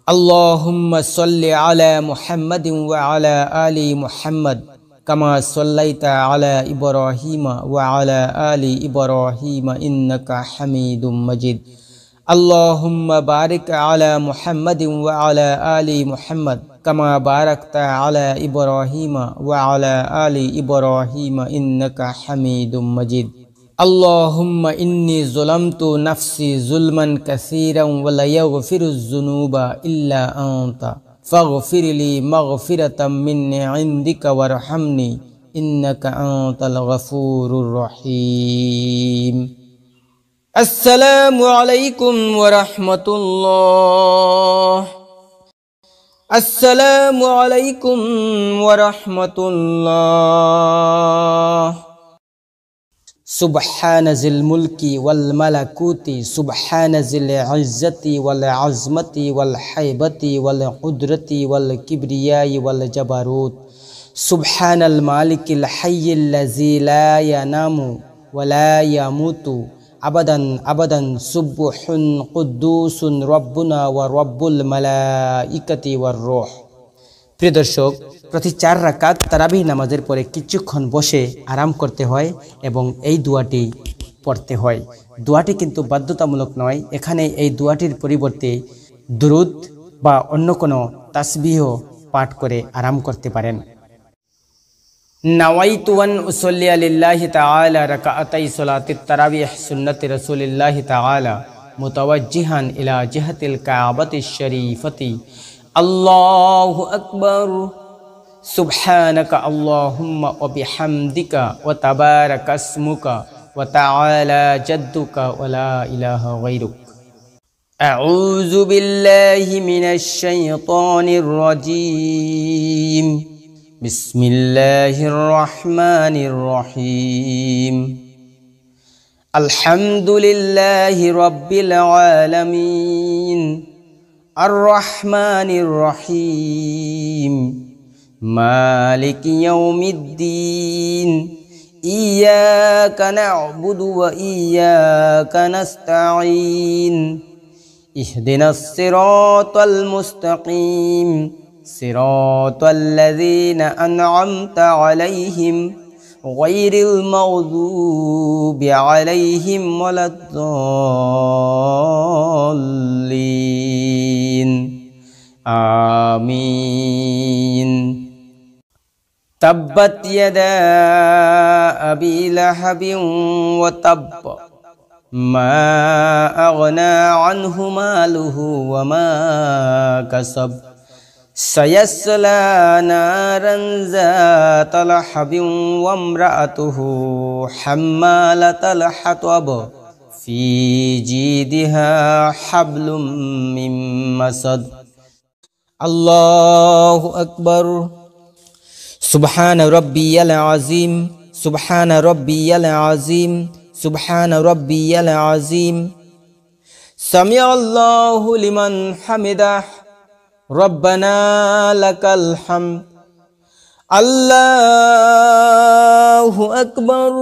আল্লাহুম্মা সাল্লি আলা মুহাম্মাদিন ওয়া আলা আলি মুহাম্মাদ কামা সাল্লাইতা আলা ইব্রাহিমা ওয়া আলা আলি ইব্রাহিমা ইন্নাকা হামিদুম মাজিদ। আল্লাহুম্মা বারিক আলা মুহাম্মাদিন ওয়া আলা আলি মুহাম্মাদ কামা বারাকতা আলা ইব্রাহিমা ওয়া আলা আলি ইব্রাহিমা ইন্নাকা হামিদুম মাজিদ। আল্লাহুম্মা ইন্নী যালামতু নাফসি যুলমান কাসীরান ওয়া লা ইয়াগফিরুয যুনুবা ইল্লা আনতা ফাগফিরলি মাগফিরাতাম মিন ইনদিকা ওয়ারহামনি ইন্নাকা আনতাল গফুরুর রহিম। আসসালামু আলাইকুম ওয়া রাহমাতুল্লাহ। আসসালামু আলাইকুম ওয়া রাহমাতুল্লাহ। সুবহানা জিল মুলকি ওয়াল মালাকুতি সুবহানা জিল ইজ্জতি ওয়াল আজমতি ওয়াল হাইবতি ওয়াল কুদরতি ওয়াল কিবরিয়াই ওয়াল জাবারুত সুবহানাল মালিকিল হাইয়িল্লাযী লা ইয়ানামু ওয়া লা ইয়ামুতু আবাদান আবাদান সুবহুন কুদ্দুসুন রব্বুনা ওয়া রব্বুল মালাইকাতি ওয়ার রূহ। প্রিয় দর্শক, প্রতি 4 রাকাত তারাবিহ নামাজের পরে কিছুক্ষণ বসে আরাম করতে হয় এবং এই দোয়াটি পড়তে হয়। দোয়াটি কিন্তু বাধ্যতামূলক নয়। এখানে এই দোয়াটির পরিবর্তে দুরুদ বা অন্য কোনো তাসবিহ পাঠ করে আরাম করতে পারেন। নাওয়াইতু আন উসাল্লি লিল্লাহি তাআলা রাকাতাই সালাতিত তারাবিহ সুন্নতি রাসূলিল্লাহি তাআলা মুতাওয়াজ্জিহান ইলা জিহাতিল কাবাতিশ শরীফতি। আল্লাহু আকবার। সুবহানাকা আল্লাহুম্মা ওয়া বিহামদিকা ওয়া তাবারাকা ইসমুকা ওয়া তাআলা জাদ্দুকা ওয়া লা ইলাহা গায়রুক। আউযু বিল্লাহি মিনাশ শাইতানির রাজীম। বিসমিল্লাহির রহমানির রহিম। আলহামদুলিল্লাহি রাব্বিল আলামিন আর রহমানির রহিম মালিকি ইয়াউমিদ্দিন ইয়্যাকা না'বুদু ওয়া ইয়্যাকা নাস্তাঈন ইহদিনাস সিরাতাল মুস্তাকিম সিরাতাল্লাযীনা আন'আমতা আলাইহিম গায়রিল মাগযুবি আলাইহিম ওয়ালাদ-দাল্লিন। আমিন। তাব্বাত ইয়াদা আবি লাহাবিন ওয়া তাব্ব মা আগনা আনহু মালুহু ওয়া মা কাসাব সায়াসলা নারান যাতা লাহাবিন ওয়া ইমরাআতুহু হাম্মালাতাল হাতাব ফি জিদিহা হাবলুম মিন মাসাদ। আল্লাহু আকবার। সুবহানা রাব্বিয়াল আযীম সুবহানা রাব্বিয়াল আযীম সুবহানা রাব্বিয়াল আযীম। সামিআল্লাহু লিমান হামিদাহ রব্বানা লাকাল হামদ। আল্লাহু আকবার।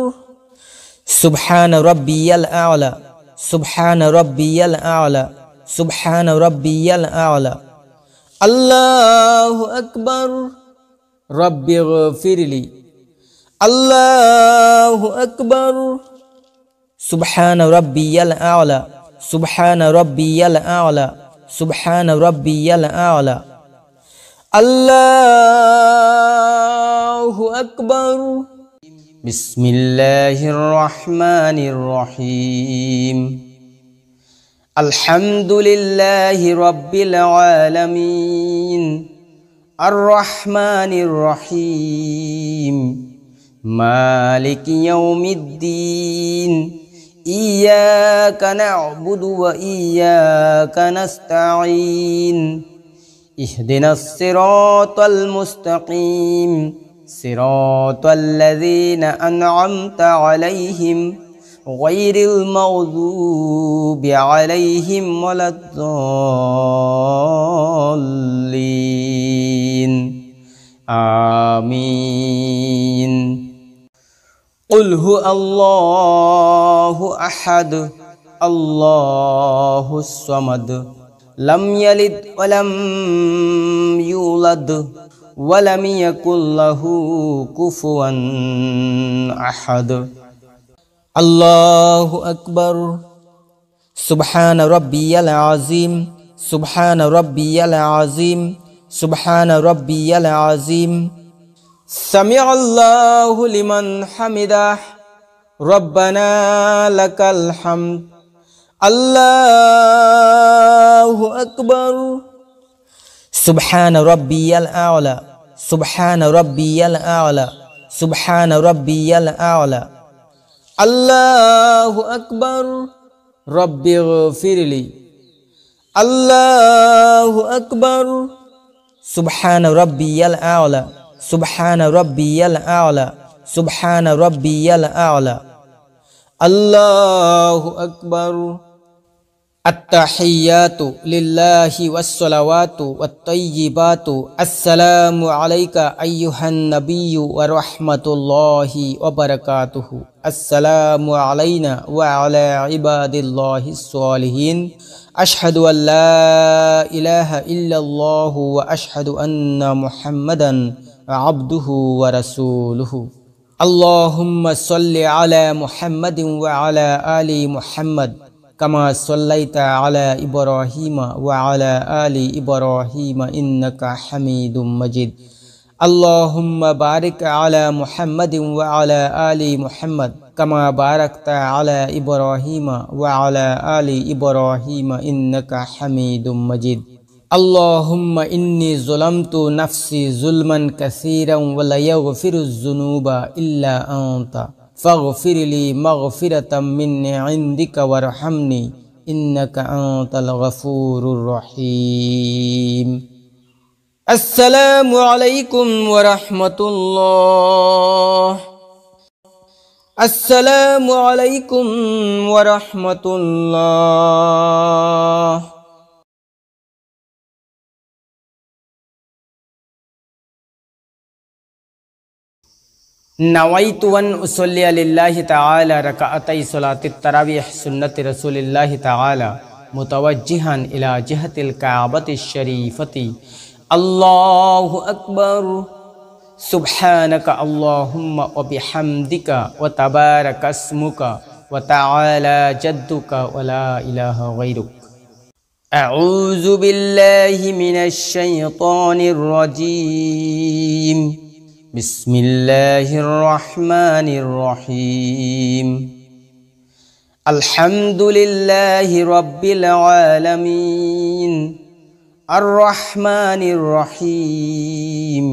সুবহানা রাব্বিয়াল আ'লা সুবহানা রাব্বিয়াল আ'লা সুবহানা রাব্বিয়াল আ'লা। আল্লাহু আকবার। রব্বিগফিরলি। আল্লাহু আকবার। সুবহানা রাব্বিয়াল আ'লা সুবহানা রাব্বিয়াল আ'লা সুবহানা রাব্বিয়াল আ'লা। আল্লাহু আকবার। বিসমিল্লাহির রহমানির রহিম। আলহামদুলিল্লাহি রাব্বিল আলামিন আর রহমানির রহিম মালিকি ইয়াউমিদ্দিন ইয়্যাকা না'বুদু ওয়া ইয়্যাকা নাস্তাঈন ইহদিনাস সিরাতাল মুস্তাকিম সিরাতাল্লাযীনা আন'আমতা আলাইহিম গায়রিল মাগযুবি আলাইহিম ওয়ালাদ-দাল্লিন। আমিন। কুল হু আল্লাহু আহাদ আল্লাহুস সামাদ لم يلد ولم يولد ولم يكن له كفوا أحد الله أكبر سبحان ربي العظيم سبحان ربي العظيم سبحان ربي العظيم سمع الله لمن حمده ربنا لك الحمد الله أكبر سبحان ربي الأعلى سبحان ربي الأعلى سبحان ربي الأعلى الله أكبر رب اغفر لي الله أكبر سبحان ربي الأعلى سبحان ربي الأعلى سبحان ربي الأعلى الله أكبر التحيات لله والصلوات والطيبات السلام عليك أيها النبي ورحمة الله وبركاته السلام علينا وعلى عباد الله الصالحين أشهد أن لا إله إلا الله وأشهد أن محمدا عبده ورسوله اللهم صل على محمد وعلى آل محمد كما صليت على إبراهيم وعلى آل إبراهيم إنك حميد مجيد اللهم بارك على محمد وعلى آل محمد كما باركت على إبراهيم وعلى آل إبراهيم إنك حميد مجيد اللهم إني ظلمت نفسي ظلما كثيرا ولا يغفر الذنوب إلا أنت فاغفر لي مغفرة من عندك وارحمني إنك أنت الغفور الرحيم السلام عليكم ورحمة الله السلام عليكم ورحمة الله نويت أن أصلي لله تعالى ركعتي صلاة التراويح سنة رسول الله تعالى متوجها إلى جهة الكعبة الشريفة الله أكبر سبحانك اللهم وبحمدك وتبارك اسمك وتعالى جدك ولا إله غيرك أعوذ بالله من الشيطان الرجيم بسم الله الرحمن الرحيم الحمد لله رب العالمين الرحمن الرحيم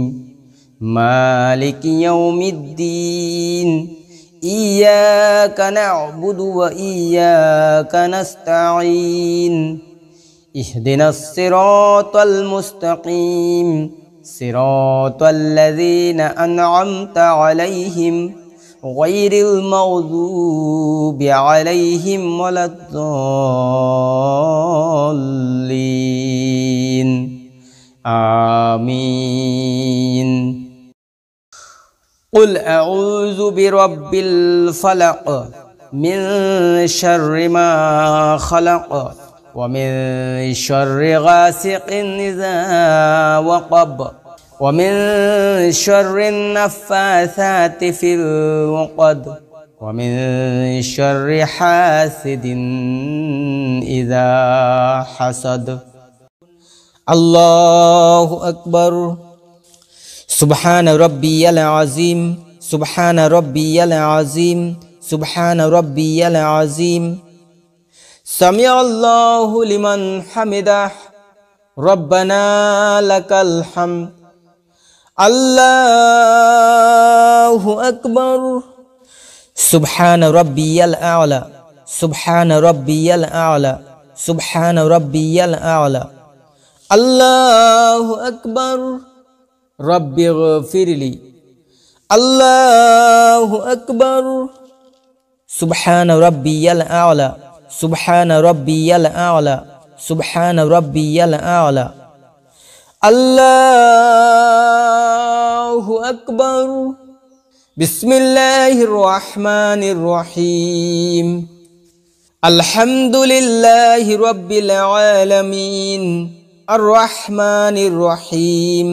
مالك يوم الدين إياك نعبد وإياك نستعين اهدنا الصراط المستقيم صراط الذين أنعمت عليهم غير المغضوب عليهم ولا الضالين آمين قل أعوذ برب الفلق من شر ما خلق ومن شر غاسق إذا وقب ومن شر النفاثات في العقد ومن شر حاسد إذا حسد الله أكبر سبحان ربي العظيم سبحان ربي العظيم سبحان ربي العظيم سمع الله لمن حمده ربنا لك الحمد الله أكبر سبحان ربي الأعلى سبحان ربي الأعلى سبحان ربي الأعلى الله أكبر رب اغفر لي الله أكبر سبحان ربي الأعلى سبحان ربي الأعلى سبحان ربي الأعلى الله أكبر بسم الله الرحمن الرحيم আলহামদুলিল্লাহি রাব্বিল আলামিন আর রহমানির রহিম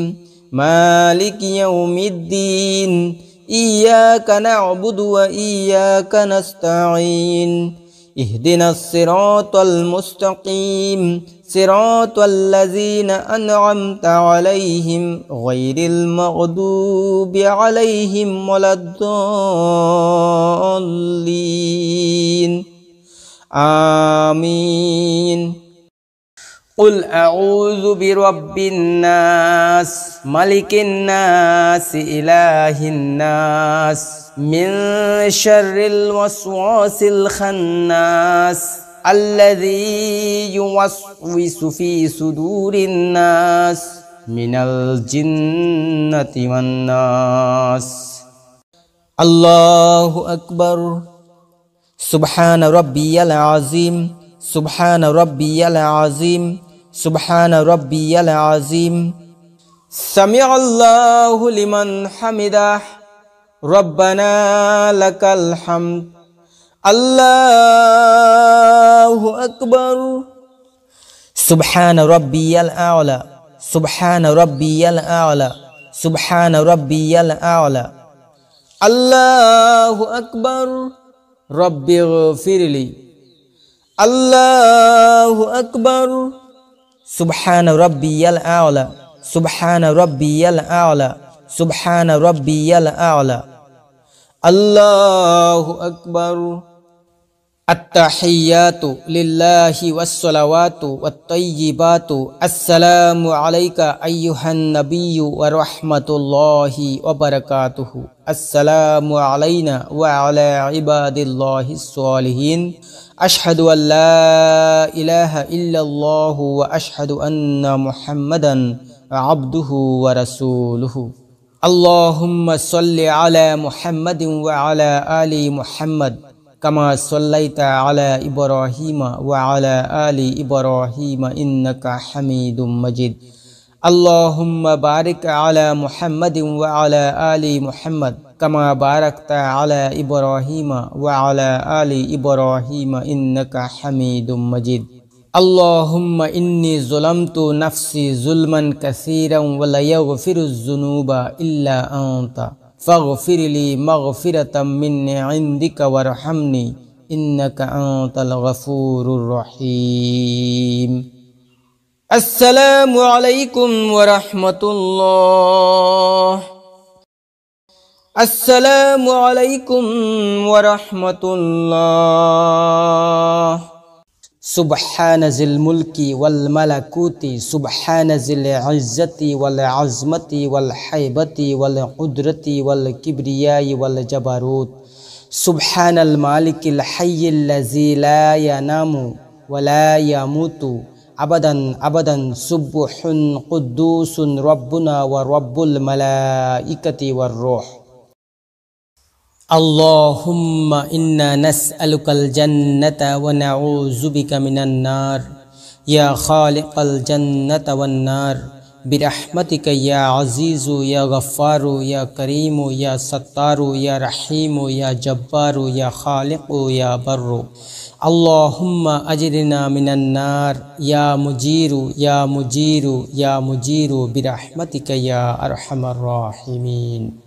মালিকি ইয়াউমিদ্দিন ইয়াকা না'বুদু ওয়া ইয়াকা নাস্তাঈন ইহদিনাস সিরাতাল মুস্তাকিম সিরাতাল লাযীনা আন'আমতা আলাইহিম গায়রিল মাগদুবি আলাইহিম ওয়ালাদ-দাল্লিন آمين قل أعوذ برب الناس ملك الناس إله الناس من شر الوسواس الخناس الذي يوسوس في صدور الناس من الجنة والناس الله أكبر سبحان ربي العظيم سبحان ربي العظيم سبحان ربي العظيم سمع الله لمن حمده ربنا لك الحمد الله أكبر سبحان ربي الأعلى سبحان ربي الأعلى سبحان ربي الأعلى الله أكبر رب اغفر لي الله أكبر سبحان ربي الأعلى سبحان ربي الأعلى سبحان ربي الأعلى الله أكبر التحيات لله والصلوات والطيبات السلام عليك أيها النبي ورحمة الله وبركاته السلام علينا وعلى عباد الله الصالحين أشهد أن لا إله إلا الله وأشهد أن محمدا عبده ورسوله اللهم صل على محمد وعلى آل محمد كما صليت على إبراهيم وعلى آل إبراهيم إنك حميد مجيد اللهم بارك على محمد وعلى آل محمد كما باركت على إبراهيم وعلى آل إبراهيم إنك حميد مجيد اللهم إني ظلمت نفسي ظلما كثيرا ولا يغفر الذنوب إلا أنت فاغفر لي مغفرة من عندك وارحمني إنك أنت الغفور الرحيم السلام عليكم ورحمة الله السلام عليكم ورحمة الله سبحان ذي الملك والملكوت سبحان ذي العزة والعظمة والحيبة والقدرة والكبرياء والجبروت سبحان المالك الحي الذي لا ينام ولا يموت أبدا أبدا سبح قدوس ربنا ورب الملائكة والروح اللهم إنا نسألك الجنة ونعوذ بك من النار يا خالق الجنة والنار برحمتك يا عزيز يا غفار يا كريم يا ستار يا رحيم يا جبار يا خالق يا بر اللهم أجرنا من النار يا مجير يا مجير يا مجير برحمتك يا أرحم الراحمين